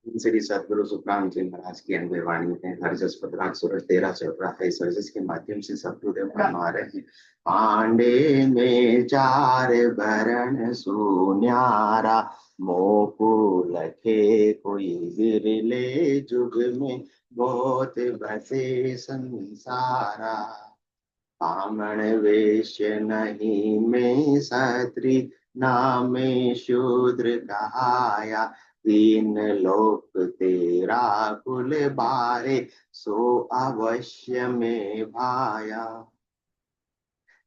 श्री सदगुरु सुखराम जी महाराज की अनव्य वाणी है। हर जस पदराग सूरज तेरा चल रहा है। इस वजह के माध्यम से सतगुरुदेव फरमा रहे हैं, पांडे में चार भरण सुन्यारा, मोकू लखे कोई विरले जुग में, बहुत बसे संसारा। बामण वेश नहीं में सत्री, नामे शूद्र कहाया, तीन लोक तेरा कुल बारे, सो अवश्य में भाया।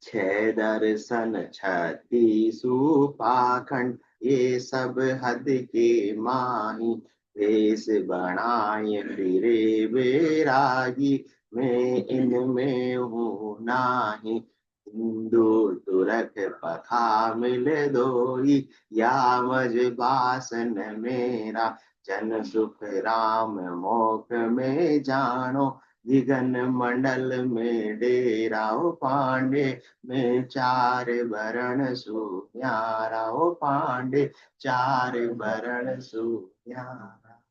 छह दर्शन छत्तीसु पाखंड, ये सब हद के माही, भेष बनाए फिरे बैरागी, मैं इनमें हूँ नाही। हिंदू तुरक पखा मिल दोई, या मज बासन मेरा, जन सुख राम मोख में जानो, दिगन मंडल में डेरा पांडे, में चार वरण सुन्यारा। ओ पांडे चार वरण सुन्यारा।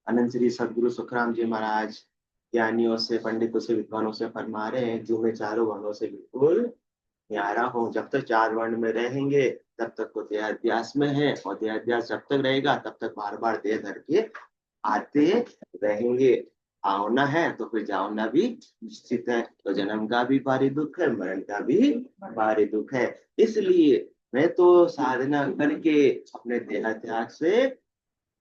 अनंत श्री सदगुरु सुखराम जी महाराज ज्ञानियों से, पंडितों से, विद्वानों से फरमा रहे हैं, जो मैं चारों वर्णों से बिल्कुल न्यारा हूँ। जब तक चार वर्ण में रहेंगे तब तक वो देहाध्यास में है, और देहाध्यास जब तक रहेगा तब तक बार बार देह धर के आते रहेंगे। आओना है तो फिर जाओना भी निश्चित है। तो जन्म का भी भारी दुख है, मरण का भी भारी दुख है। इसलिए मैं तो साधना करके अपने देहाध्यास से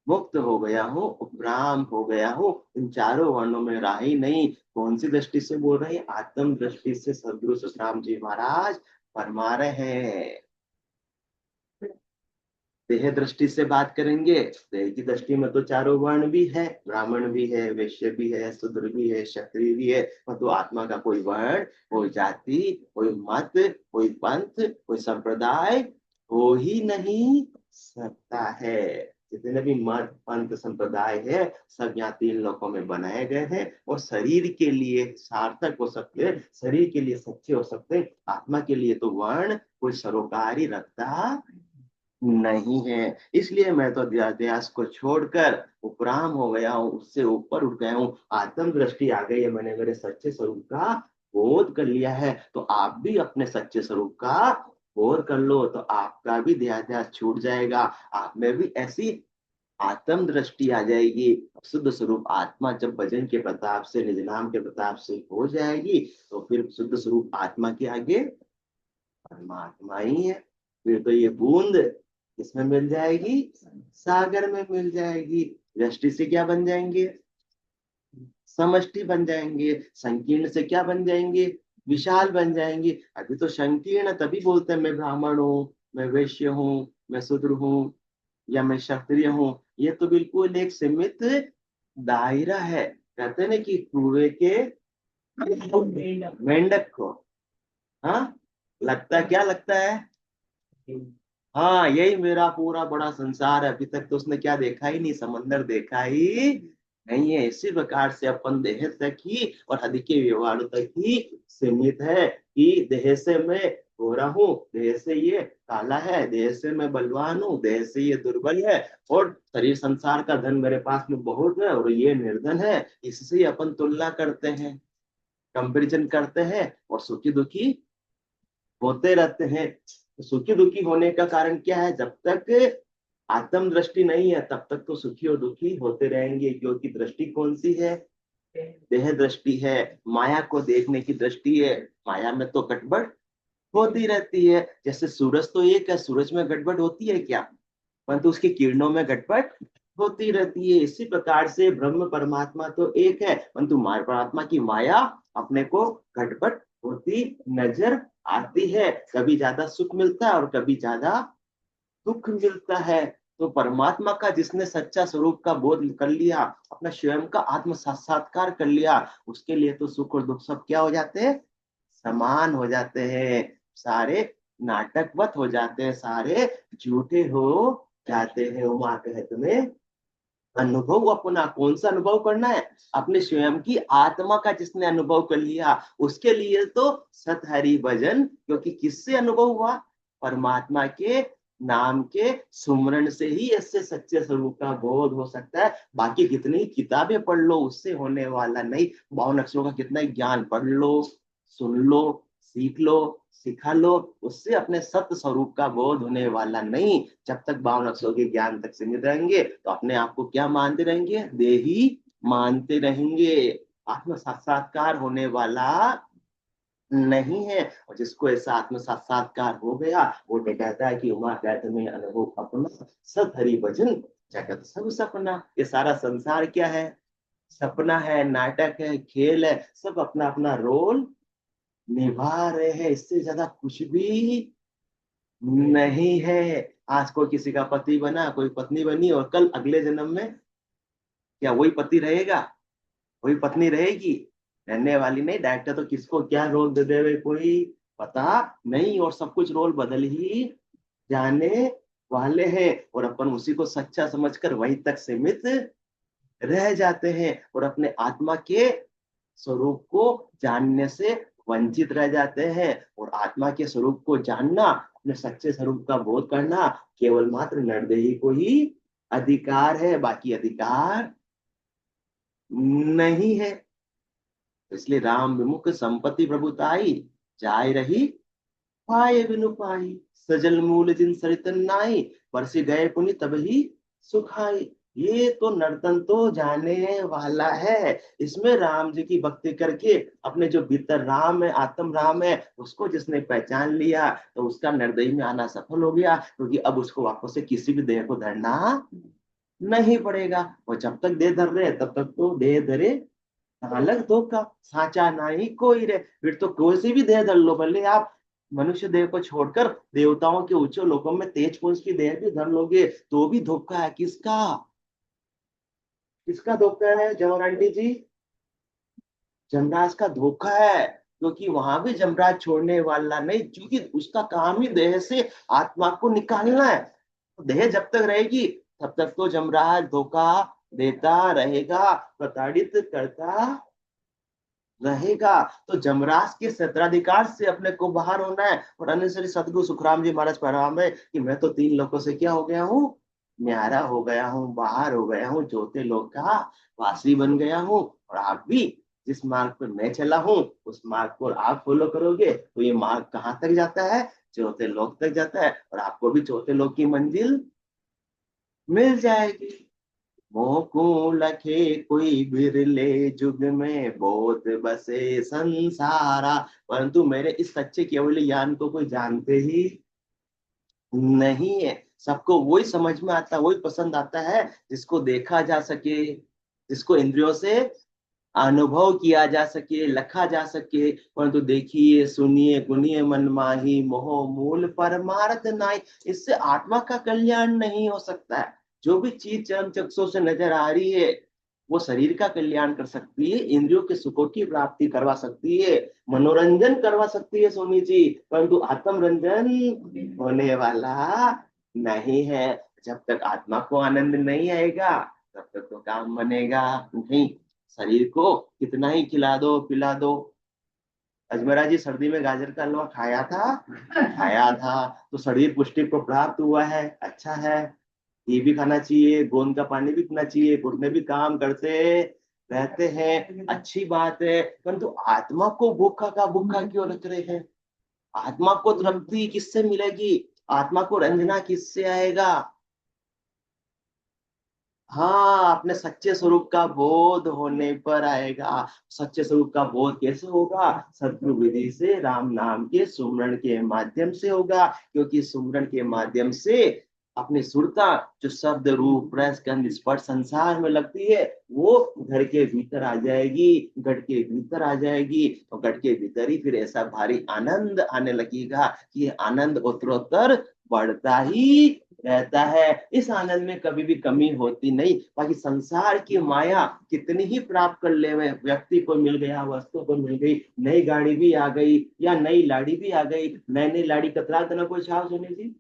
मुक्त हो गया हूँ, उपराम हो गया हूँ। इन चारों वर्णों में रहा ही नहीं। कौन सी दृष्टि से बोल रहे हैं? आत्म दृष्टि से सदगुरु सुखराम जी महाराज फरमा रहे हैं। देह दृष्टि से बात करेंगे, देह की दृष्टि में तो चारों वर्ण भी है, ब्राह्मण भी है, वैश्य भी है, शूद्र भी है, क्षत्रिय भी है। परंतु आत्मा का कोई वर्ण, कोई जाति, कोई मत, कोई पंथ, कोई संप्रदाय हो ही नहीं सकता है। जितने भी मत पंथ संप्रदाय है, सब यहाँ तीन लोकों में बनाए गए हैं, और शरीर के लिए सार्थक हो सकते हैं, शरीर के लिए सच्चे हो सकते हैं। आत्मा के लिए तो वर्ण कोई सरोकारी रखता नहीं है। इसलिए मैं तो अध्यास को छोड़कर उपराम हो गया हूँ, उससे ऊपर उठ गया हूँ। आत्म दृष्टि आ गई है, मैंने मेरे सच्चे स्वरूप का बोध कर लिया है। तो आप भी अपने सच्चे स्वरूप का बोध कर लो, तो आपका भी देहाध्यास छूट जाएगा। आप में भी ऐसी आत्म दृष्टि आ जाएगी। शुद्ध स्वरूप आत्मा जब भजन के प्रताप से, निज नाम के प्रताप से हो जाएगी, तो फिर शुद्ध स्वरूप आत्मा के आगे परमात्मा ही है। फिर तो ये बूंद किसमें मिल जाएगी? सागर में मिल जाएगी। दृष्टि से क्या बन जाएंगे? समष्टि बन जाएंगे। संकीर्ण से क्या बन जाएंगे? विशाल बन जाएंगे। अभी तो संकीर्ण तभी बोलते हैं, मैं ब्राह्मण हूँ, मैं वैश्य हूँ, मैं शूद्र हूँ, या मैं क्षत्रिय हूँ। ये तो बिल्कुल एक सीमित दायरा है। कहते हैं ना कि कुएं के मेंढक को, हाँ, लगता क्या लगता है? हाँ, यही मेरा पूरा बड़ा संसार है। अभी तक तो उसने क्या देखा ही नहीं, समंदर देखा ही नहीं है। इसी प्रकार से अपन देह तक ही और अधिक व्यवहार तक ही सीमित है, कि देह से मैं गोरा हूँ, देह से ये काला है, देह से मैं बलवान हूँ, देह से ये दुर्बल है, और शरीर संसार का धन मेरे पास में बहुत है और ये निर्धन है। इससे अपन तुलना करते हैं, कंपैरिजन करते हैं, और सुखी दुखी होते रहते हैं। तो सुखी दुखी होने का कारण क्या है? जब तक आत्म दृष्टि नहीं है तब तक तो सुखी और दुखी होते रहेंगे। क्योंकि दृष्टि कौन सी है? देह दृष्टि है, माया को देखने की दृष्टि है। माया में तो गड़बड़ होती रहती है। जैसे सूरज तो एक है, सूरज में गड़बड़ होती है क्या? परंतु उसकी किरणों में गड़बड़ होती रहती है। इसी प्रकार से ब्रह्म परमात्मा तो एक है, परंतु परमात्मा की माया अपने को गड़बड़ होती नजर आती है। कभी ज्यादा सुख मिलता है और कभी ज्यादा दुख मिलता है। तो परमात्मा का जिसने सच्चा स्वरूप का बोध कर लिया, अपना स्वयं का आत्म साक्षात्कार कर लिया, उसके लिए तो सुख और दुख सब क्या हो जाते हैं? समान हो जाते हैं। सारे नाटकवत हो जाते हैं, सारे झूठे हो जाते हैं। उमा कहे तुम्हें अनुभव अपना। कौन सा अनुभव करना है? अपने स्वयं की आत्मा का जिसने अनुभव कर लिया, उसके लिए तो सत हरि भजन। क्योंकि किससे अनुभव हुआ? परमात्मा के नाम के सुमरण से ही ऐसे सच्चे स्वरूप का बोध हो सकता है। बाकी कितनी ही किताबें पढ़ लो उससे होने वाला नहीं। 52 अक्षरों का कितना ही ज्ञान पढ़ लो, सुन लो, सीख लो, सिखा लो, उससे अपने सत्य स्वरूप का बोध होने वाला नहीं। जब तक 52 अक्षरों के ज्ञान तक सीमित रहेंगे तो अपने आप को क्या मानते रहेंगे? देही मानते रहेंगे। आत्म साक्षात्कार होने वाला नहीं है। और जिसको ऐसा आत्म साक्षात्कार हो गया वो तो कहता है कि उमा कहते में अनुभव अपना, सत हरि भजन जगत सब सपना। ये सारा संसार क्या है? सपना है, नाटक है, खेल है, सब अपना अपना रोल निभा रहे हैं। इससे ज्यादा कुछ भी नहीं है। आज कोई किसी का पति बना, कोई पत्नी बनी, और कल अगले जन्म में क्या वही पति रहेगा, वही पत्नी रहेगी? रहने वाली नहीं। डायरेक्टर तो किसको क्या रोल दे देवे कोई पता नहीं, और सब कुछ रोल बदल ही जाने वाले हैं। और अपन उसी को सच्चा समझकर वहीं तक सीमित रह जाते हैं और अपने आत्मा के स्वरूप को जानने से वंचित रह जाते हैं। और आत्मा के स्वरूप को जानना, अपने सच्चे स्वरूप का बोध करना केवल मात्र नरदेही को ही अधिकार है, बाकी अधिकार नहीं है। इसलिए राम विमुख संपत्ति प्रभुताई, जाय रही पाए बिनु पाई, सजल मूल जिन सरितन नाई, बरसी गए पुनि तब ही सुखाई। ये तो नर्तन तो जाने वाला है। इसमें राम जी की भक्ति करके अपने जो भीतर राम है, आत्म राम है, उसको जिसने पहचान लिया तो उसका निर्दयी में आना सफल हो गया, क्योंकि अब उसको वापस से किसी भी देह को धरना नहीं पड़ेगा। और जब तक देह धर रहे तब तक तो देह धरे अलग धोखा, साचा नहीं कोई रे। फिर तो कोई सी भी देह धर लो, भले आप मनुष्य देह को छोड़कर देवताओं के उच्च लोकों में तेज पुरुष की देह भी धर लोगे तो भी धोखा है। किसका? किसका धोखा है जवाहर आंटी जी? जमराज का धोखा है। क्योंकि वहां भी जमराज छोड़ने वाला नहीं, क्योंकि उसका काम ही देह से आत्मा को निकालना है। देह जब तक रहेगी तब तक तो जमराज धोखा देता रहेगा, प्रताड़ित करता रहेगा। तो जमराज के क्षेत्राधिकार से अपने को बाहर होना है। और अन्य श्री सदगुरु सुखराम जी महाराज फरमाते हैं कि मैं तो 3 लोगों से क्या हो गया हूँ? न्यारा हो गया हूँ, बाहर हो गया हूँ, ज्योति लोक का वासी बन गया हूँ। और आप भी जिस मार्ग पर मैं चला हूँ उस मार्ग को आप फॉलो करोगे तो ये मार्ग कहाँ तक जाता है? ज्योति लोक तक जाता है। और आपको भी ज्योति लोक की मंजिल मिल जाएगी। मोह को लखे कोई बिरले जुग में, बोध बसे संसारा। परंतु मेरे इस सच्चे केवल ज्ञान को कोई जानते ही नहीं है। सबको वही समझ में आता, वही पसंद आता है जिसको देखा जा सके, जिसको इंद्रियों से अनुभव किया जा सके, लखा जा सके। परंतु देखिए, सुनिए, गुनिए मन माही, मोह मूल परमार्थ नाई। इससे आत्मा का कल्याण नहीं हो सकता है। जो भी चीज चरम चक्षु से नजर आ रही है वो शरीर का कल्याण कर सकती है, इंद्रियों के सुखों की प्राप्ति करवा सकती है, मनोरंजन करवा सकती है सोनी जी, परंतु आत्म रंजन होने वाला नहीं है। जब तक आत्मा को आनंद नहीं आएगा तब तक तो काम बनेगा नहीं। शरीर को कितना ही खिला दो पिला दो। अजमेरा जी सर्दी में गाजर का हलवा खाया था? खाया था। तो शरीर पुष्टि को प्राप्त हुआ है, अच्छा है। ये भी खाना चाहिए, गोंद का पानी भी पीना चाहिए, घुटने भी काम करते रहते हैं, अच्छी बात है। परंतु आत्मा को भूखा का भूखा क्यों रख रहे हैं? आत्मा को तृप्ति किससे मिलेगी? आत्मा को रंजना किससे आएगा? हाँ, अपने सच्चे स्वरूप का बोध होने पर आएगा। सच्चे स्वरूप का बोध कैसे होगा? सद्गुरु विधि से, राम नाम के सुमरण के माध्यम से होगा। क्योंकि सुमरण के माध्यम से अपनी सुरता, जो शब्द रूप रस गंध स्पर्श संसार में लगती है, वो घर के भीतर आ जाएगी, घट के भीतर आ जाएगी। और घट के भीतर ही फिर ऐसा भारी आनंद आने लगेगा कि ये आनंद उत्तरोत्तर बढ़ता ही रहता है। इस आनंद में कभी भी कमी होती नहीं। बाकी संसार की माया कितनी ही प्राप्त कर ले, व्यक्ति को मिल गया, वस्तु को मिल गई, नई गाड़ी भी आ गई या नई लाड़ी भी आ गई, नई नई लाड़ी कतरा तना कोई छाव सुनी जी।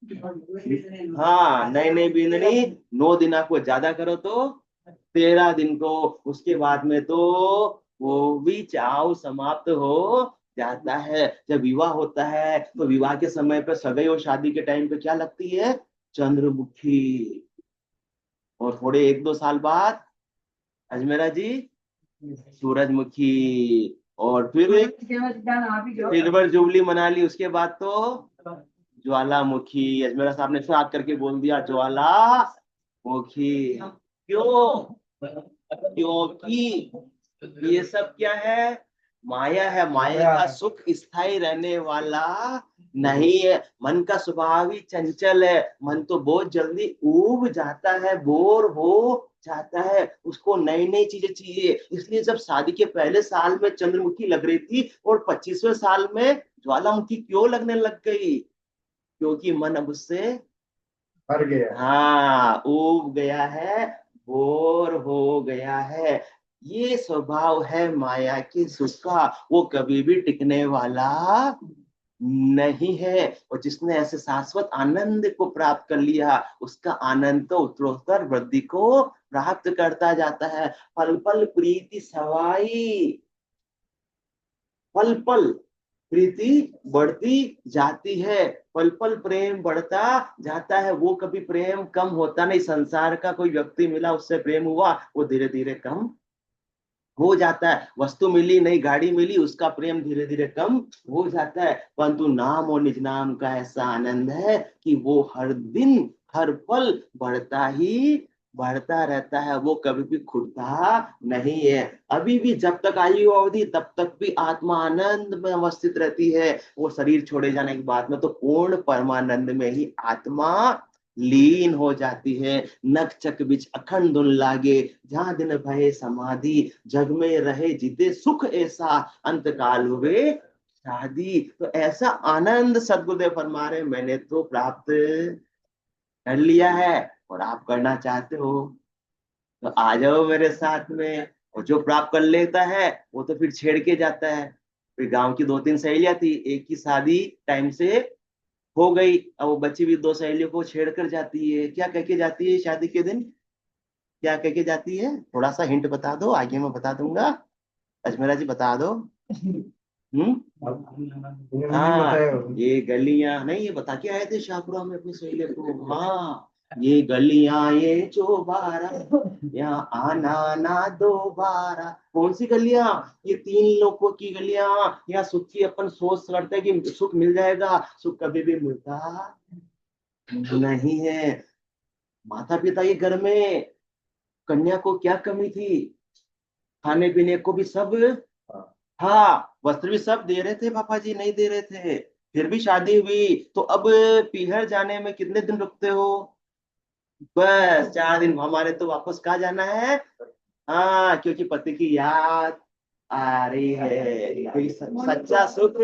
हाँ, नई नई बींदनी 9 दिना को ज्यादा करो तो 13 दिन को, उसके बाद में तो वो भी चाव समाप्त हो जाता है। जब विवाह होता है तो विवाह के समय पे सगाई और शादी के टाइम पे क्या लगती है? चंद्रमुखी। और थोड़े 1-2 साल बाद अजमेरा जी सूरजमुखी। और फिर सिल्वर जुबली मना ली, उसके बाद तो ज्वालामुखी। अजमेरा साहब ने फिर याद करके बोल दिया ज्वालामुखी। क्यों? क्योंकि ये सब क्या है? माया है। माया का सुख स्थायी रहने वाला नहीं है। मन का स्वभाव ही चंचल है। मन तो बहुत जल्दी ऊब जाता है, बोर हो जाता है, उसको नई नई चीजें चाहिए। इसलिए जब शादी के पहले साल में चंद्रमुखी लग रही थी और 25वें साल में ज्वालामुखी क्यों लगने लग गई? क्योंकि मन अब उससे भर गया। हाँ उब गया है, बोर हो गया है। ये स्वभाव है माया के सुख का, वो कभी भी टिकने वाला नहीं है। और जिसने ऐसे शाश्वत आनंद को प्राप्त कर लिया, उसका आनंद तो उत्तरोत्तर वृद्धि को प्राप्त करता जाता है। पल पल प्रीति सवाई, पल पल प्रीति बढ़ती जाती है, पल पल प्रेम बढ़ता जाता है। वो कभी प्रेम कम होता नहीं। संसार का कोई व्यक्ति मिला, उससे प्रेम हुआ, वो धीरे धीरे कम हो जाता है। वस्तु मिली, नई गाड़ी मिली, उसका प्रेम धीरे धीरे कम हो जाता है। परंतु नाम और निज नाम का ऐसा आनंद है कि वो हर दिन हर पल बढ़ता ही बढ़ता रहता है। वो कभी भी खुलता नहीं है। अभी भी जब तक आयु अवधि तब तक भी आत्मा आनंद में अवस्थित रहती है। वो शरीर छोड़े जाने के बाद में तो पूर्ण परमानंद में ही आत्मा लीन हो जाती है। नख चक बिच अखंड धुन लागे, जहां दिन भये समाधि, जग में रहे जीते सुख ऐसा, अंत काल हुए शादी। तो ऐसा आनंद सदगुरुदेव फरमा रहे, मैंने तो प्राप्त कर लिया है और आप करना चाहते हो तो आ जाओ मेरे साथ में। और जो प्राप्त कर लेता है वो तो फिर छेड़ के जाता है। फिर गांव की 2-3 सहेलियां थी, एक की शादी टाइम से हो गई, अब वो बच्ची भी 2 सहेलियों को छेड़ कर जाती है। क्या कह के जाती है शादी के दिन? क्या कह के जाती है? थोड़ा सा हिंट बता दो, आगे मैं बता दूंगा। अजमेरा जी बता दो। हम्म। ये नहीं हाँ, बताया। ये गलियां नहीं, ये बता के आए थे शाहपुरा में अपनी सहेलियों को। हाँ, ये गलियां ये चौबारा, यहाँ आना ना दोबारा। कौन सी गलियां? ये 3 लोगों की गलियां। यहाँ सुख की अपन सोच करते हैं कि सुख मिल जाएगा, सुख कभी भी मिलता नहीं है। माता पिता के घर में कन्या को क्या कमी थी? खाने पीने को भी सब हाँ, वस्त्र भी सब दे रहे थे, पापा जी नहीं दे रहे थे। फिर भी शादी हुई तो अब पीहर जाने में कितने दिन रुकते हो? बस 4 दिन। हमारे तो वापस कहाँ जाना है? हाँ, क्योंकि पति की याद आ रही है। कोई सच्चा सुख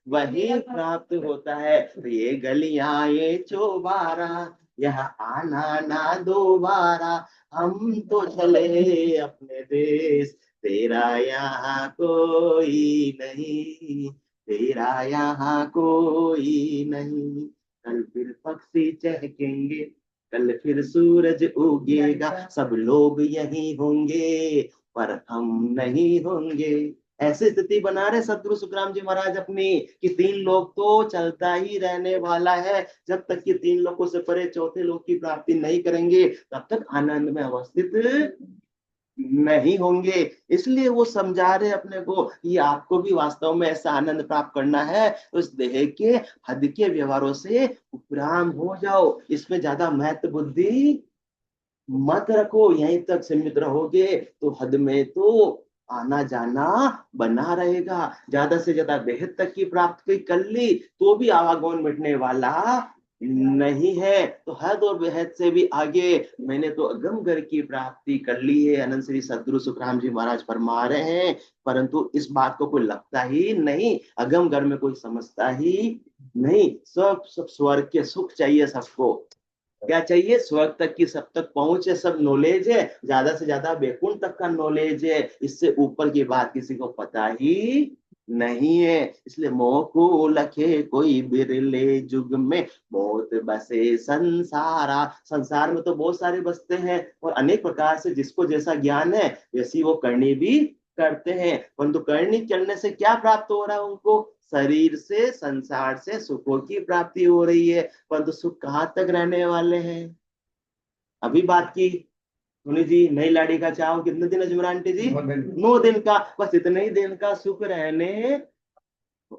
वही प्राप्त होता है। तो ये गलियां ये चौबारा, यहाँ आना ना दोबारा, हम तो चले अपने देश, तेरा यहाँ कोई नहीं, तेरा यहाँ कोई नहीं। कल फिर पक्षी चहकेंगे, कल फिर सूरज उगेगा, सब लोग यही होंगे पर हम नहीं होंगे। ऐसी स्थिति बना रहे सदगुरु सुखराम जी महाराज अपनी, कि 3 लोग तो चलता ही रहने वाला है। जब तक कि 3 लोगों से परे चौथे लोग की प्राप्ति नहीं करेंगे तब तक आनंद में अवस्थित नहीं होंगे। इसलिए वो समझा रहे अपने को कि आपको भी वास्तव में ऐसा आनंद प्राप्त करना है तो इस देह के हद के व्यवहारों से उपराम हो जाओ। इसमें ज्यादा महत्व बुद्धि मत रखो। यहीं तक सीमित रहोगे तो हद में तो आना जाना बना रहेगा। ज्यादा से ज्यादा बेहद तक की प्राप्ति कर ली तो भी आवागमन मिटने वाला नहीं है। तो हद और बेहद से भी आगे मैंने तो अगम घर की प्राप्ति कर ली है, अनंत श्री सदगुरु सुखराम जी महाराज फरमा रहे हैं। परंतु इस बात को कोई लगता ही नहीं, अगम घर में कोई समझता ही नहीं। सब सब स्वर्ग के सुख चाहिए सबको। क्या चाहिए? स्वर्ग तक की सब तक पहुंच है, सब नॉलेज है, ज्यादा से ज्यादा बैकुंठ तक का नॉलेज है। इससे ऊपर की बात किसी को पता ही नहीं है। इसलिए मोह को लखे कोई बिरले जुग में, मौत बसे संसारा। संसार में तो बहुत सारे बसते हैं और अनेक प्रकार से जिसको जैसा ज्ञान है वैसी वो करनी भी करते हैं, परंतु करनी करने से क्या प्राप्त हो रहा है उनको? शरीर से, संसार से सुखों की प्राप्ति हो रही है, परंतु सुख कहाँ तक रहने वाले हैं? अभी बात की सुनी जी, नई लाड़ी का चाव कितने दिन अजमरा आंटी जी? 9 दिन। 9 दिन का, बस इतने ही दिन का सुख रहने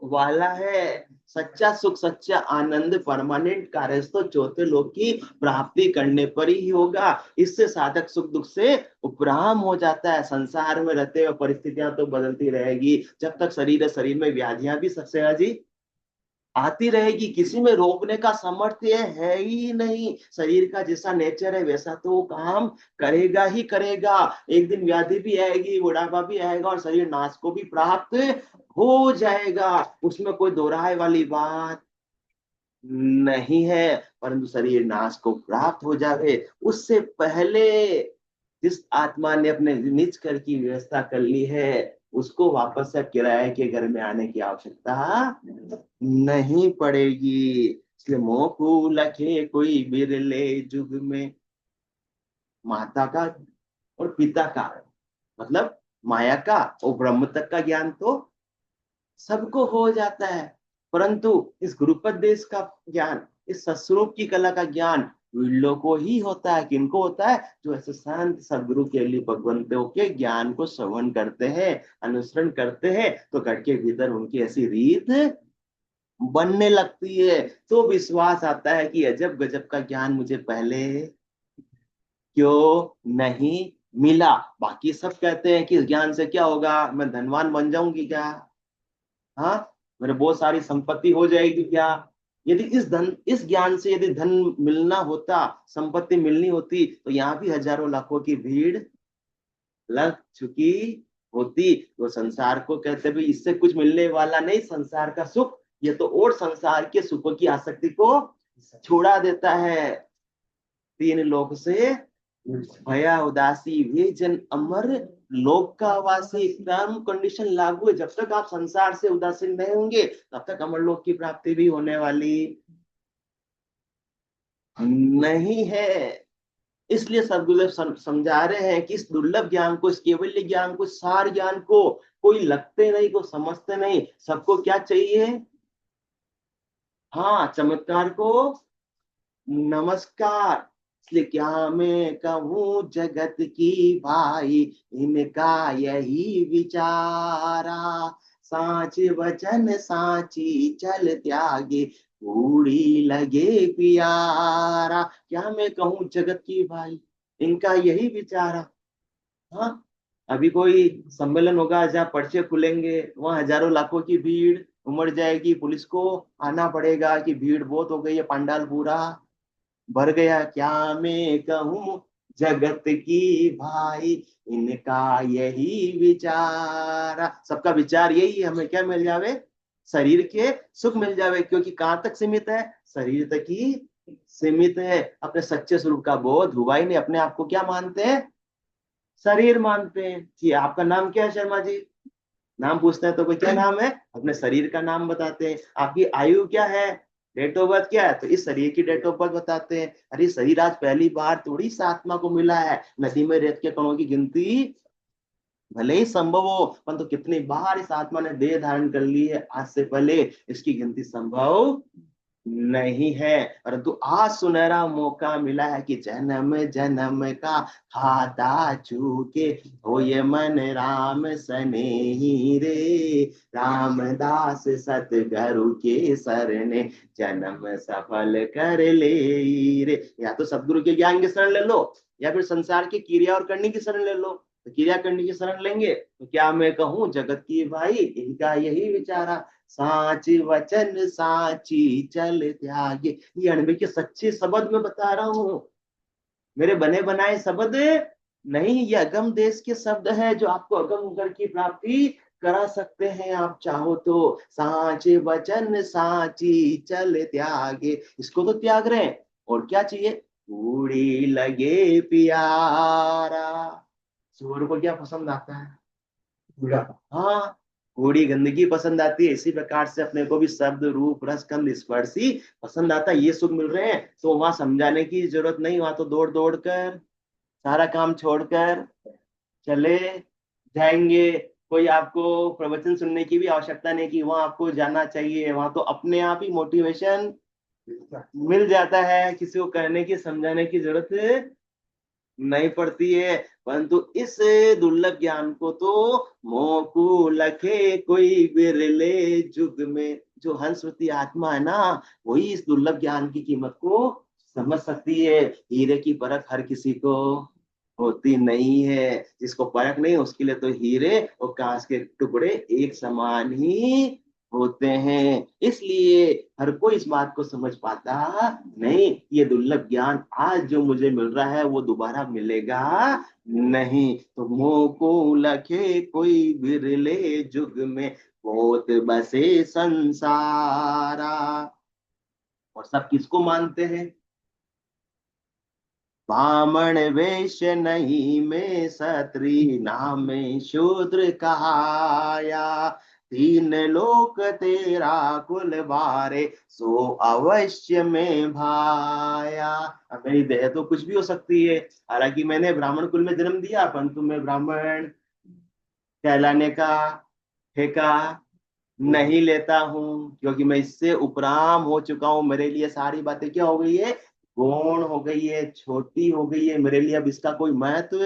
वाला है। सच्चा सुख, सच्चा आनंद, परमानेंट कार्य तो चौथे लोक की प्राप्ति करने पर ही होगा। इससे साधक सुख दुख से उपराम हो जाता है। संसार में रहते हुए परिस्थितियां तो बदलती रहेगी, जब तक शरीर है शरीर में व्याधियां भी ससेगा जी आती रहेगी, किसी में रोकने का सामर्थ्य है ही नहीं। शरीर का जैसा नेचर है वैसा तो वो काम करेगा ही करेगा। एक दिन व्याधि भी आएगी, बुढ़ापा भी आएगा और शरीर नाश को भी प्राप्त हो जाएगा, उसमें कोई दोहराए वाली बात नहीं है। परंतु शरीर नाश को प्राप्त हो जाए उससे पहले जिस आत्मा ने अपने निज कर की व्यवस्था कर ली है उसको वापस से किराए के घर में आने की आवश्यकता नहीं पड़ेगी। इसलिए मोह को लखे कोई बिरले जुग में, माता का और पिता का मतलब माया का और ब्रह्म तक का ज्ञान तो सबको हो जाता है, परंतु इस गुरुपदेश का ज्ञान, इस सस्वरूप की कला का ज्ञान विरलों को ही होता है। किनको होता है? जो ऐसे शांत सदगुरु के लिए भगवंतों के ज्ञान को श्रवण करते हैं, अनुसरण करते हैं, तो घर के भीतर उनकी ऐसी रीत बनने लगती है। तो विश्वास आता है कि अजब गजब का ज्ञान मुझे पहले क्यों नहीं मिला। बाकी सब कहते हैं कि इस ज्ञान से क्या होगा, मैं धनवान बन जाऊंगी क्या? हाँ, मेरे बहुत सारी संपत्ति हो जाएगी क्या? यदि इस ज्ञान से यदि धन मिलना होता, संपत्ति मिलनी होती, तो यहाँ भी हजारों लाखों की भीड़ लग चुकी होती। तो संसार को कहते भी इससे कुछ मिलने वाला नहीं, संसार का सुख ये तो और संसार के सुखों की आसक्ति को छुड़ा देता है। तीन लोक से भया उदासी वे जन अमर लोक का वासी। टर्म कंडीशन लागू है, जब तक आप संसार से उदासीन नहीं होंगे तब तक अमर लोक की प्राप्ति भी होने वाली नहीं है। इसलिए सदगुरु समझा रहे हैं कि इस दुर्लभ ज्ञान को, इस केवल्य ज्ञान को, सार ज्ञान को कोई लगते नहीं, को समझते नहीं। सबको क्या चाहिए? हाँ, चमत्कार को नमस्कार। इसलिए क्या मैं कहूँ जगत की भाई, इनका यही विचारा, साच वचन साची चल त्यागे, बूढ़ी लगे प्यारा। क्या मैं कहूँ जगत की भाई, इनका यही विचारा। हाँ, अभी कोई सम्मेलन होगा जहाँ पर्चे खुलेंगे, वहां हजारों लाखों की भीड़ उमड़ जाएगी, पुलिस को आना पड़ेगा कि भीड़ बहुत हो गई है, पंडाल पूरा भर गया। क्या मैं कहूँ जगत की भाई, इनका यही विचार। सबका विचार यही है, हमें क्या मिल जावे? शरीर के सुख मिल जावे, क्योंकि कहां तक सीमित है? शरीर तक ही सीमित है। अपने सच्चे स्वरूप का बोध हुआ ही नहीं, अपने आप को क्या मानते हैं? शरीर मानते हैं। जी, आपका नाम क्या है शर्मा जी? नाम पूछते हैं तो कोई क्या नाम है, अपने शरीर का नाम बताते हैं। आपकी आयु क्या है, डेट ऑफ बर्थ क्या है, तो इस शरीर की डेट ऑफ बर्थ बताते हैं। अरे शरीर आज पहली बार थोड़ी सा आत्मा को मिला है। नदी में रेत के कणों की गिनती भले ही संभव हो, परंतु तो कितनी बार इस आत्मा ने देह धारण कर ली है आज से पहले, इसकी गिनती संभव नहीं है। परंतु आज सुनहरा मौका मिला है कि जन्म जन्म का खाता चूके हो ये मन राम सनेही रे, रामदास सतगुरु के सरने जन्म सफल कर ले रे। या तो सतगुरु के ज्ञान की शरण ले लो, या फिर संसार की क्रिया और करने की शरण ले लो। तो क्रिया करने की शरण लेंगे तो क्या मैं कहूँ जगत की भाई, इनका यही विचारा, साच वचन साची चल त्यागे। ये अणबे के सच्चे शब्द में बता रहा हूँ, मेरे बने बनाए शब्द नहीं। ये अगम देश के शब्द है जो आपको अगम घर की प्राप्ति करा सकते हैं आप चाहो तो। साच वचन साची चल त्यागे, इसको तो त्याग रहे हैं, और क्या चाहिए? बूढ़ी लगे प्यारा। सूर को क्या पसंद आता है? पूरा। हाँ, कूड़ी गंदगी पसंद आती है। इसी प्रकार से अपने को भी शब्द रूप रस गंध स्पर्श ही पसंद आता है। ये सुख मिल रहे हैं तो वहां समझाने की जरूरत नहीं, वहां तो दौड़ दौड़ कर सारा काम छोड़कर चले जाएंगे, कोई आपको प्रवचन सुनने की भी आवश्यकता नहीं कि वहां आपको जाना चाहिए, वहां तो अपने आप ही मोटिवेशन मिल जाता है, किसी को कहने की समझाने की जरूरत नहीं पड़ती है। परंतु इस दुर्लभ ज्ञान को तो मोकू लखे कोई बिरले जुग में, जो हंसवती आत्मा है ना, वही इस दुर्लभ ज्ञान की कीमत को समझ सकती है। हीरे की परख हर किसी को होती नहीं है, जिसको परख नहीं उसके लिए तो हीरे और कांच के टुकड़े एक समान ही होते हैं। इसलिए हर कोई इस बात को समझ पाता नहीं, ये दुर्लभ ज्ञान आज जो मुझे मिल रहा है वो दोबारा मिलेगा नहीं। तो मोह को लखे कोई बिरले जुग में, बहुत बसे संसारा। और सब किसको मानते हैं? ब्राह्मण वैश्य नहीं में क्षत्रिय, नाम में शूद्र कहाया। तीन लोक तेरा कुल बारे, सो अवश्य में भाया। अब मेरी देह तो कुछ भी हो सकती है, हालांकि मैंने ब्राह्मण कुल में जन्म दिया, परंतु मैं ब्राह्मण कहलाने का ठेका नहीं लेता हूँ, क्योंकि मैं इससे उपराम हो चुका हूँ। मेरे लिए सारी बातें क्या हो गई है? गौण हो गई है, छोटी हो गई है, मेरे लिए अब इसका कोई महत्व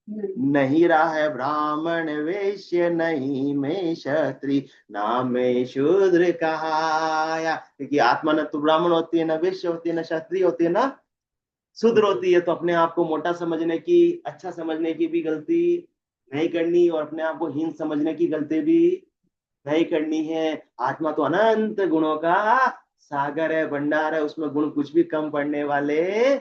नहीं रहा है। ब्राह्मण वैश्य नहीं मैं क्षत्रिय, ना मैं शूद्र कहाया। क्योंकि आत्मा न तो ब्राह्मण होती है, ना वैश्य होती है, ना क्षत्रिय होती है, ना शूद्र होती है। तो अपने आप को मोटा समझने की, अच्छा समझने की भी गलती नहीं करनी, और अपने आप को हीन समझने की गलती भी नहीं करनी है। आत्मा तो अनंत गुणों का सागर है, भंडार है, उसमें गुण कुछ भी कम पड़ने वाले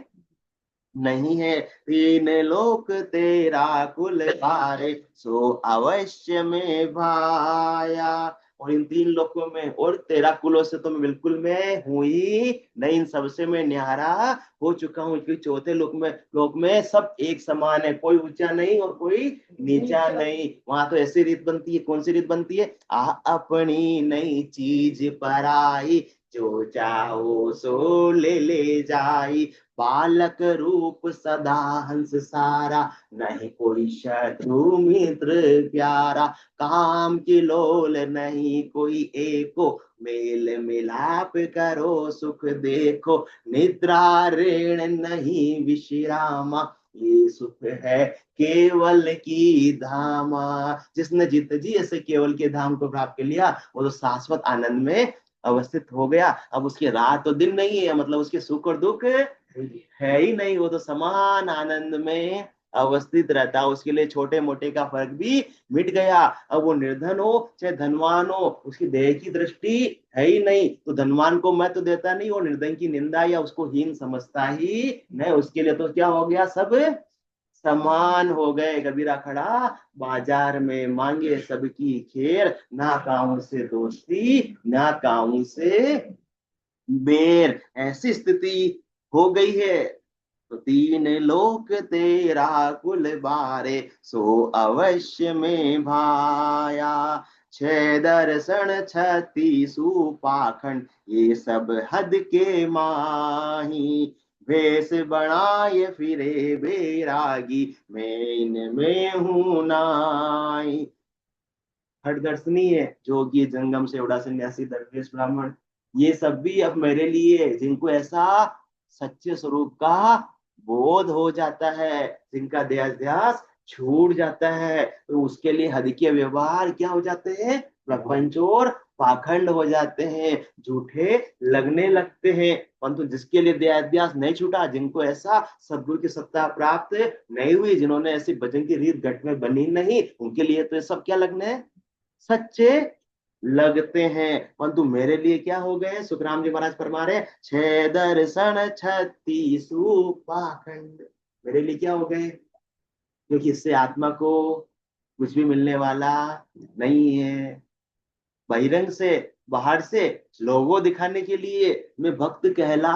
नहीं है। तीन लोक तेरा कुल हारे, सो अवश्य में भाया। और इन तीन लोकों में और तेरह कुलों से तो मैं बिल्कुल मैं हूं ही नहीं, इन सबसे मैं न्यारा हो चुका हूँ। क्योंकि चौथे लोक में सब एक समान है, कोई ऊंचा नहीं और कोई नीचा नहीं। वहां तो ऐसी रीत बनती है, कौन सी रीत बनती है? अपनी नई चीज पराई, जो चाहो सो ले जाई। बालक रूप सदा हंस सारा, नहीं कोई शत्रु मित्र प्यारा। काम की लोल नहीं कोई एको, मेल मिलाप करो सुख देखो। निद्रा ऋण नहीं विश्रामा, ये सुख है केवल की धामा। जिसने जित जी ऐसे केवल के धाम को प्राप्त कर लिया, वो तो शाश्वत आनंद में अवस्थित हो गया। अब उसकी रात तो दिन नहीं है, मतलब उसके सुख और दुख है ही नहीं, वो तो समान आनंद में अवस्थित रहता है। उसके लिए छोटे मोटे का फर्क भी मिट गया। अब वो निर्धन हो चाहे धनवान हो, उसकी देह की दृष्टि है ही नहीं। तो धनवान को मैं तो देता नहीं, और निर्धन की निंदा या उसको हीन समझता ही नहीं। उसके लिए तो क्या हो गया? सब समान हो गए। कबीरा खड़ा बाजार में मांगे सबकी खेर, ना काऊ से दोस्ती ना काऊ से बेर। ऐसी स्थिति हो गई है। तो तीन लोक तेरा कुल बारे, सो अवश्य में भाया। छह दर्शन छत्तीसु पाखंड, ये सब हद के माही। भेष बनाए फिरे बैरागी, मैं इनमें हूं नाई। हठ दर्शनी है, जोगी जंगम से उड़ा सन्यासी दरवेश ब्राह्मण, ये सब भी अब मेरे लिए, जिनको ऐसा सच्चे स्वरूप का बोध हो जाता है, जिनका देहाध्यास छूट जाता है, तो उसके लिए हद के व्यवहार क्या हो जाते हैं? प्रपंच और पाखंड हो जाते हैं, झूठे लगने लगते हैं। परंतु जिसके लिए देहाध्यास नहीं छूटा, जिनको ऐसा सदगुरु की सत्ता प्राप्त नहीं हुई, जिन्होंने ऐसी भजन की रीत घट में बनी नहीं, उनके लिए तो ये सब क्या लगने हैं? सच्चे लगते हैं। परंतु मेरे लिए क्या हो गए? सुखराम जी महाराज फरमा रहे, छह दर्शन छत्तीसु पाखंड, मेरे लिए क्या हो गए? क्योंकि इससे आत्मा को कुछ भी मिलने वाला नहीं है। बहिरंग से, बाहर से लोगों दिखाने के लिए मैं भक्त कहला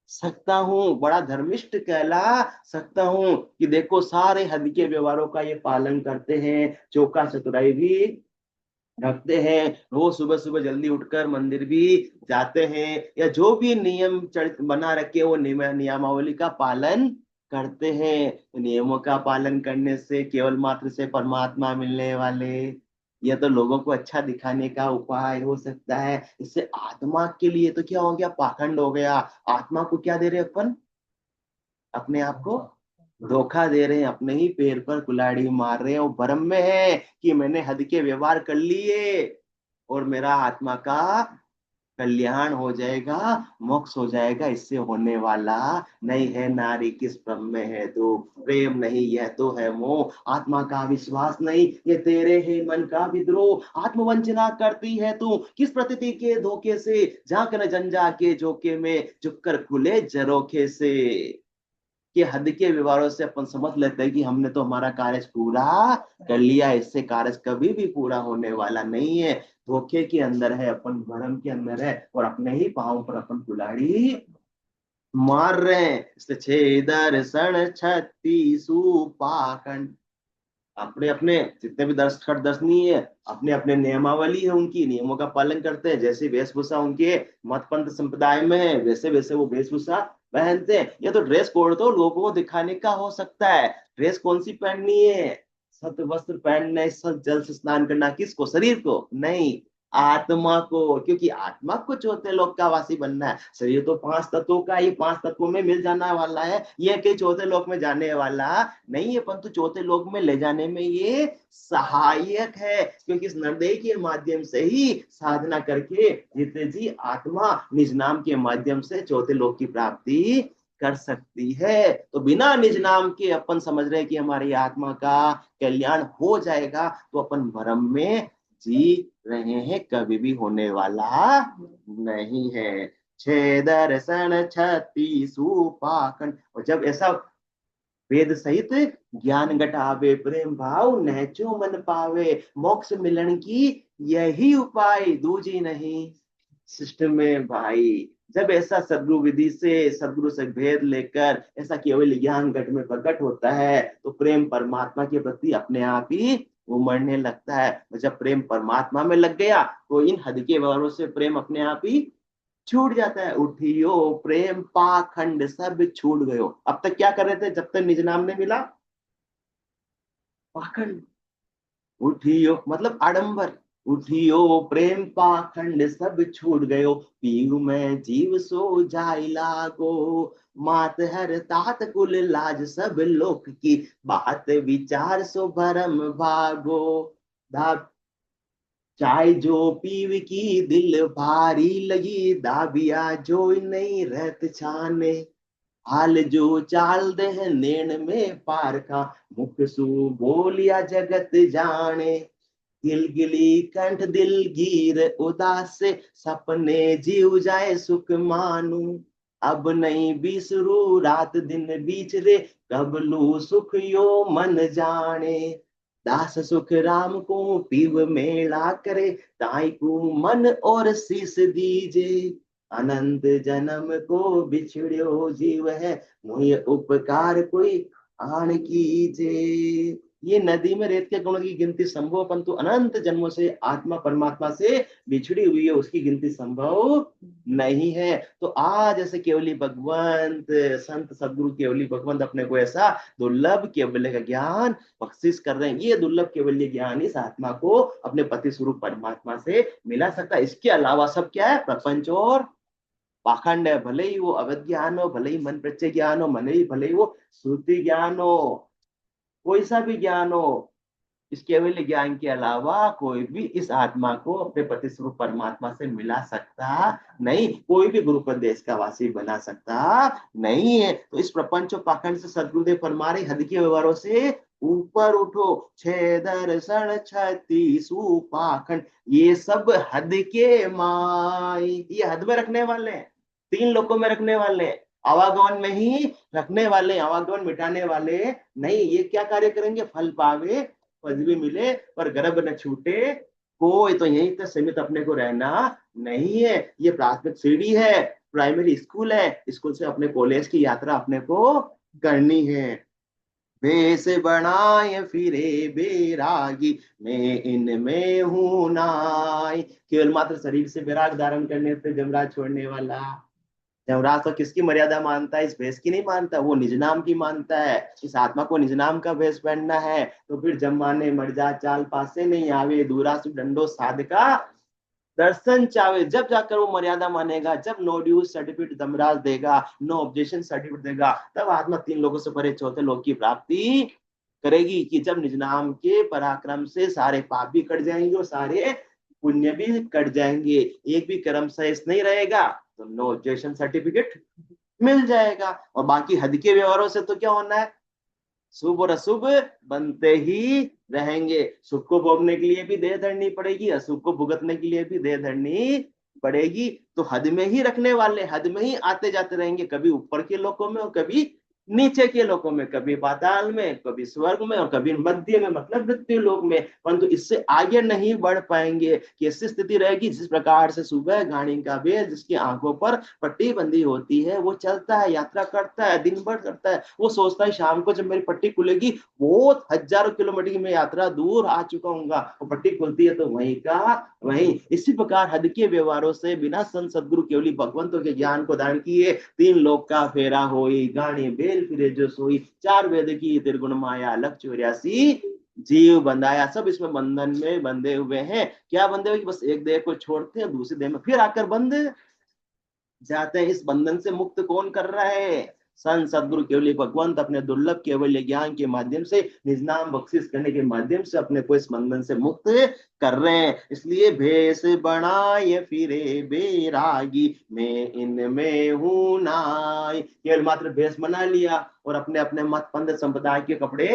सकता हूँ, बड़ा धर्मिष्ठ कहला सकता हूँ, कि देखो सारे हद के व्यवहारों का ये पालन करते हैं, चौका चतुराई भी रखते हैं, रोज सुबह सुबह जल्दी उठकर मंदिर भी जाते हैं, या जो भी नियम बना रखे वो नियमावली का पालन करते हैं नियमों का पालन करने से केवल मात्र से परमात्मा मिलने वाले, यह तो लोगों को अच्छा दिखाने का उपाय हो सकता है। इससे आत्मा के लिए तो क्या हो गया, पाखंड हो गया। आत्मा को क्या दे रहे अपन, अपने आप को धोखा दे रहे हैं, अपने ही पैर पर कुल्हाड़ी मार रहे हैं। वो भ्रम में है कि मैंने हद के व्यवहार कर लिए और मेरा आत्मा का कल्याण हो जाएगा, मोक्ष हो जाएगा। इससे होने वाला नहीं है। नारी किस भ्रम में है तो प्रेम नहीं, यह तो है मोह। आत्मा का विश्वास नहीं, ये तेरे है मन का विद्रोह। आत्मवंचना करती है तू किस प्रतीति के धोखे से, झांक न जंजा के झोंके में झुककर खुले झरोखे से। कि हद के व्यवहारों से अपन समझ लेते हैं कि हमने तो हमारा कार्य पूरा कर लिया, इससे कार्य कभी भी पूरा होने वाला नहीं है। धोखे के अंदर है अपन, भ्रम के अंदर है, और अपने ही पांव पर अपन कुल्हाड़ी मार रहे हैं। इसलिए छे दर्शन छत्तीसु पाखंड, अपने अपने जितने भी दर्श खट दर्शनीय है, अपने अपने नियमावली है, उनकी नियमों का पालन करते हैं। जैसे वेशभूषा उनके मत पंथ संप्रदाय में है, वैसे वैसे वो वेशभूषा पहनते हैं। ये तो ड्रेस कोड तो लोगों को दिखाने का हो सकता है। ड्रेस कौन सी पहननी है, सत वस्त्र पहनना है, सत जल से स्नान करना, किसको, शरीर को नहीं, आत्मा को। क्योंकि आत्मा को चौथे लोक का वासी बनना है। शरीर तो पांच तत्वों का, ये पांच तत्वों में मिल जाना वाला है, ये कहीं चौथे लोक में जाने वाला नहीं है। परंतु चौथे लोक में ले जाने में ये सहायक है, क्योंकि इस निर्दय के माध्यम से ही साधना करके जितने जी आत्मा निज नाम के माध्यम से चौथे लोक की प्राप्ति कर सकती है। तो बिना निज नाम के अपन समझ रहे हैं कि हमारी आत्मा का कल्याण हो जाएगा, तो अपन भ्रम में जी रहे हैं, कभी भी होने वाला नहीं है। छे दर्शन छत्तीसु पाखंड, और जब ऐसा वेद सहित ज्ञान घटावे प्रेम भाव नैचो मन पावे, मोक्ष मिलन की यही उपाय दूजी नहीं सिस्टम में भाई। जब ऐसा सदगुरु विधि से, सदगुरु से भेद लेकर ऐसा केवल ज्ञान घट में प्रकट होता है, तो प्रेम परमात्मा के प्रति अपने आप ही उमड़ने लगता है। जब प्रेम परमात्मा में लग गया तो इन हद के व्यवहारों से प्रेम अपने आप ही छूट जाता है। उठियो प्रेम पाखंड सब छूट गयो। अब तक क्या कर रहे थे जब तक निज नाम ने मिला, पाखंड। उठियो मतलब आडंबर, उठियो प्रेम पाखंड सब छूट गयो, पीऊ में जीव सो जाय लागो, मात हर तात कुल लाज सब लोक की, बात विचार सो भरम भागो। चाय जो पीव की दिल भारी लगी, दाबिया जो नहीं रहत छाने, हाल जो चाल दे नैन में पार का, मुख सु बोलिया जगत जाने, गिलगिली कंठ दिल गिर उदास से, सपने जीव जाए सुख मानू, अब नहीं बिसरू रात दिन बीच रे, कब लू सुख यो मन जाने, दास सुख राम को पीव मेला करे, ताई को मन और शीस दीजे, अनंत जन्म को बिछड़ियो जीव है, मुझे उपकार कोई आन कीजे। ये नदी में रेत के गुणों की गिनती संभव, परंतु अनंत जन्मों से आत्मा परमात्मा से बिछड़ी हुई है, उसकी गिनती संभव नहीं है। तो आज ऐसे केवली भगवंत संत सदगुरु केवली भगवंत अपने को ऐसा दुर्लभ केवल्य का ज्ञान बख्शिश कर रहे हैं। ये दुर्लभ केवल्य ज्ञान इस आत्मा को अपने पति स्वरूप परमात्मा से मिला सकता है। इसके अलावा सब क्या है, प्रपंच और पाखंड है। भले ही वो अवैध ज्ञान हो, भले ही मन प्रत्यय ज्ञान हो, भले ही वो श्रुति ज्ञान हो, कोई सा भी ज्ञान हो, इस केवल ज्ञान के अलावा कोई भी इस आत्मा को अपने पति स्वरूप परमात्मा से मिला सकता नहीं, कोई भी गुरु प्रदेश का वासी बना सकता नहीं है। तो इस प्रपंच और पाखंड से सदगुरुदेव फरमा रहे, हद के व्यवहारों से ऊपर उठो, छे दर्शन छत्तीसु पाखंड, ये सब हद के माई, ये हद में रखने वाले हैं, तीन लोकों में रखने वाले हैं, आवागमन में ही रखने वाले, आवागमन मिटाने वाले नहीं। ये क्या कार्य करेंगे, फल पावे पद भी मिले पर गर्भ न छूटे कोई, तो यहीं तक सीमित अपने को रहना नहीं है। ये प्राथमिक सीढ़ी है, प्राइमरी स्कूल है, स्कूल से अपने कॉलेज की यात्रा अपने को करनी है। वेश बनाए फिरे बैरागी, मैं इनमें हूं नाई, केवल मात्र शरीर से बैराग धारण करने से जमराज छोड़ने वाला, यमराज तो किसकी मर्यादा मानता है? इस भेष की नहीं मानता, वो निज नाम की मानता है। इस आत्मा को निज नाम का भेष पहनना है। तो फिर जब माने मर जा चाल पासे नहीं आवे, दूरा सु डंडो साधका दर्शन चावे, जब जाकर वो मर्यादा मानेगा, जब नो ड्यूज सर्टिफिकेट धर्मराज देगा, नो ऑब्जेक्शन सर्टिफिकेट देगा, तब आत्मा 3 लोगों से परे चौथे लोक की प्राप्ति करेगी। कि जब निज नाम के पराक्रम से सारे पाप भी कट जाएंगे और सारे पुण्य भी कट जाएंगे, एक भी कर्म शेष नहीं रहेगा, तो नो ऑब्जेक्शन सर्टिफिकेट मिल जाएगा। और बाकी हद के व्यवहारों से तो क्या होना है? शुभ और अशुभ बनते ही रहेंगे। शुभ को भोगने के लिए भी देह धरनी पड़ेगी, अशुभ को भुगतने के लिए भी देह धरनी पड़ेगी। तो हद में ही रखने वाले हद में ही आते जाते रहेंगे, कभी ऊपर के लोकों में और कभी नीचे के लोकों में, कभी पाताल में, कभी स्वर्ग में और कभी मध्य में, मतलब मृत्यु लोक में। परंतु इससे आगे नहीं बढ़ पाएंगे। कि ऐसी स्थिति रहेगी जिस प्रकार से सुबह गाड़ी का बेल जिसकी आंखों पर पट्टी बंधी होती है, वो चलता है, यात्रा करता है, दिन भर करता है, वो सोचता है शाम को जब मेरी पट्टी खुलेगी, बहुत हजारों किलोमीटर की मैं यात्रा दूर आ चुका हूंगा, वो पट्टी खुलती है तो वहीं का वहीं। इसी प्रकार हद के व्यवहारों से बिना संत सदगुरु केवली भगवंतों के ज्ञान को धारण किए 3 लोक का फेरा होई, गाड़ी बेल फिरे जो सोई, 4 वेद की त्रिगुण माया, लख 84 जीव बंधाया। सब इसमें बंधन में बंधे हुए हैं। क्या बंधे हुए? बस एक देह को छोड़ते हैं, दूसरी देह में फिर आकर बंध जाते हैं। इस बंधन से मुक्त कौन कर रहा है? संत सदगुरु केवली भगवंत अपने दुर्लभ केवल ज्ञान के माध्यम से, निज नाम बख्शिश करने के माध्यम से अपने को इस बंधन से मुक्त कर रहे हैं। इसलिए भेष बनाए फिरे बेरागी, मैं इनमें हूं नाई। केवल मात्र भेष बना लिया और अपने अपने मत पंथ संप्रदाय के कपड़े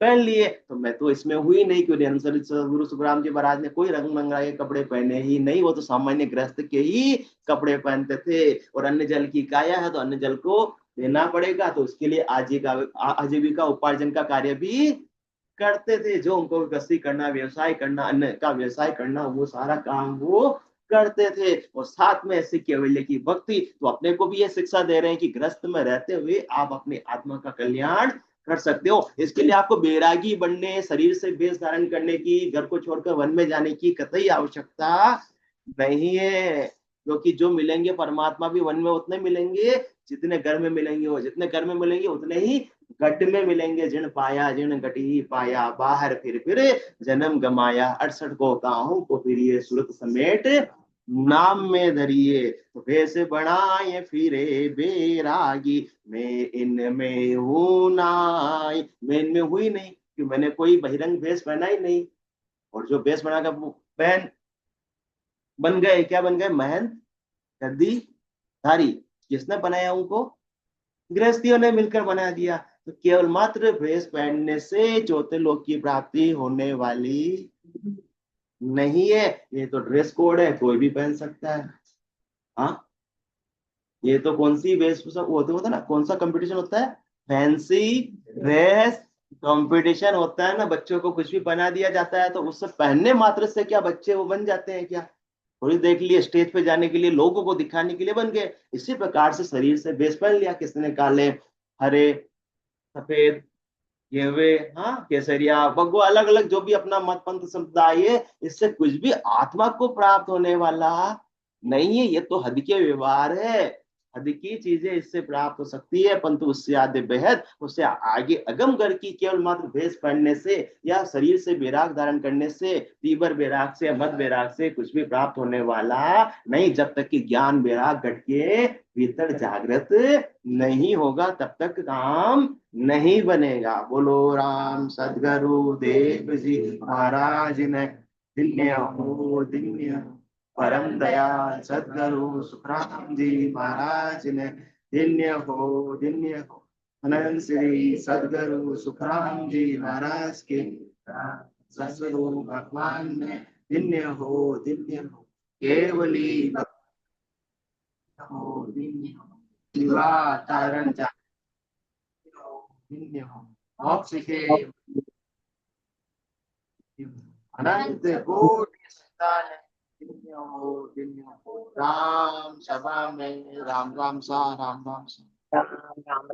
पहन लिए, तो मैं तो इसमें हुई नहीं। क्यों? गुरु सुखराम जी महाराज ने कोई रंग मंगाए कपड़े पहने ही नहीं, वो तो सामान्य गृहस्थ के ही कपड़े पहनते थे। और अन्न जल की काया है तो अन्न जल को देना पड़ेगा, तो उसके लिए आजीविका उपार्जन का कार्य भी करते थे। जो उनको गृहस्थी करना, व्यवसाय करना, अन्न का व्यवसाय करना, वो सारा काम वो करते थे। और साथ में ऐसे केवल्य की भक्ति, तो अपने को भी ये शिक्षा दे रहे हैं कि गृहस्थ में रहते हुए आप अपनी आत्मा का कल्याण कर सकते हो। इसके लिए आपको बैरागी बनने, शरीर से वेश धारण करने की, घर को छोड़कर वन में जाने की कतई आवश्यकता नहीं है। क्योंकि जो मिलेंगे परमात्मा भी वन में उतने मिलेंगे जितने घर में मिलेंगे, वो जितने घर में मिलेंगे उतने ही घट में मिलेंगे। जिन पाया जिन घट ही पाया, बाहर फिर जन्म गमाया, 68 को काहू को फिर ये सूरत समेट नाम में धरिए। तो भेष बनाए फिरे बेरागी, मैं इनमें हूं नाई। मैं इनमें हुई नहीं कि मैंने कोई बहिरंग भेष पहना ही नहीं। और जो भेष बनाकर पहन बन गए, क्या बन गए? महंत गद्दी धारी। किसने बनाया उनको? गृहस्थियों ने मिलकर बना दिया। तो केवल मात्र भेष पहनने से चौथे लोक की प्राप्ति होने वाली नहीं है। ये तो ड्रेस कोड है, कोई भी पहन सकता है। हाँ, ये तो कौन सी वेशभूषा होता है ना, कौन सा कंपटीशन होता है? फैंसी ड्रेस कंपटीशन होता है ना। बच्चों को कुछ भी बना दिया जाता है, तो उससे पहनने मात्र से क्या बच्चे वो बन जाते हैं क्या? थोड़ी देख लिए, स्टेज पे जाने के लिए, लोगों को दिखाने के लिए बन गए। इसी प्रकार से शरीर से वेश पहन लिया किसने, काले, हरे, सफेद, गेवे, हाँ, केसरिया, बगुआ, अलग अलग जो भी अपना मत पंथ संप्रदाय है, इससे कुछ भी आत्मा को प्राप्त होने वाला नहीं है। ये तो हद के व्यवहार है। हद की चीजें इससे प्राप्त हो सकती है, परंतु उससे आगे बेहद, उससे आगे अगमगर की केवल मात्र भेष पहनने से या शरीर से बैराग धारण करने से, तीव्र बैराग से, मद बैराग से कुछ भी प्राप्त होने वाला नहीं। जब तक कि ज्ञान बैराग घट के भीतर जागृत नहीं होगा, तब तक काम नहीं बनेगा। बोलो राम सदगुरु देव जी महाराज ने दिन्य हो दिन्य। परम दयाल सदगुरु सुखराम जी महाराज ने दिन्य हो दिन्य हो। अनंत श्री सदगुरु सुखराम जी महाराज के सदगुरु भगवान ने दिन्य हो दिन्य हो। केवली हो दिन्य हो। शिवा तारण दिन्य हो। मोक्ष के अनंत कोटि संतान दिन्य हो दिन्य हो। राम सभा में राम राम सा राम राम सा।